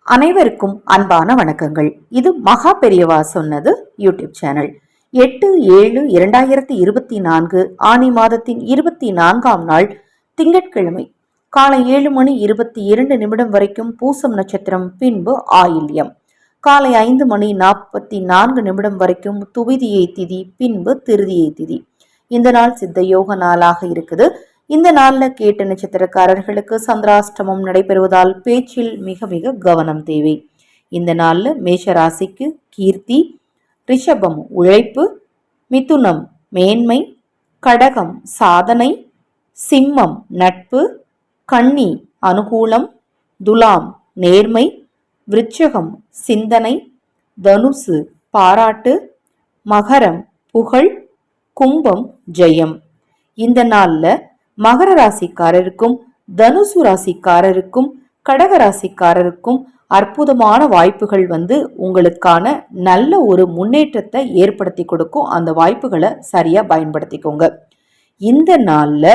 அனைவருக்கும் அன்பான வணக்கங்கள். இது மகா பெரியவா சொன்னது யூடியூப் சேனல். 8/7/2024 ஆனி மாதத்தின் 24ஆம் நாள் திங்கட்கிழமை காலை 7:22 வரைக்கும் பூசம் நட்சத்திரம், பின்பு ஆயில்யம். காலை 5:44 வரைக்கும் துவிதியை திதி, பின்பு திருதியை திதி. இந்த நாள் சித்த யோக நாளாக இருக்குது. இந்த நாள்ல கேட்ட நட்சத்திரக்காரர்களுக்கு சந்திராஷ்டமம் நடைபெறுவதால் பேச்சில் மிக மிக கவனம் தேவை. இந்த நாள்ல மேஷ ராசிக்கு கீர்த்தி, ரிஷபம் உழைப்பு, மிதுனம் மேன்மை, கடகம் சாதனை, சிம்மம் நட்பு, கன்னி அனுகூலம், துலாம் நேர்மை, விருச்சகம் சிந்தனை, தனுசு பாராட்டு, மகரம் புகழ், கும்பம் ஜெயம். இந்த நாள்ல மகர ராசிக்காரருக்கும் தனுசு ராசிக்காரருக்கும் கடக ராசிக்காரருக்கும் அற்புதமான வாய்ப்புகள் உங்களுக்கான நல்ல ஒரு முன்னேற்றத்தை ஏற்படுத்தி கொடுக்கும். அந்த வாய்ப்புகளை சரியா பயன்படுத்திக்கோங்க. இந்த நாள்ல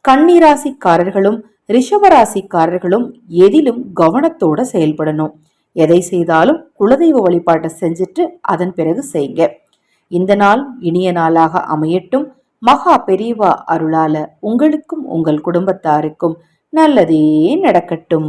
கன்னி ராசிக்காரர்களும் ரிஷபராசிக்காரர்களும் எதிலும் கவனத்தோட செயல்படணும். எதை செய்தாலும் குலதெய்வ வழிபாட்டை செஞ்சுட்டு அதன் பிறகு செய்யுங்க. இந்த நாள் இனிய நாளாக அமையட்டும். மகா பெரியவா அருளால உங்களுக்கும் உங்கள் குடும்பத்தாருக்கும் நல்லதே நடக்கட்டும்.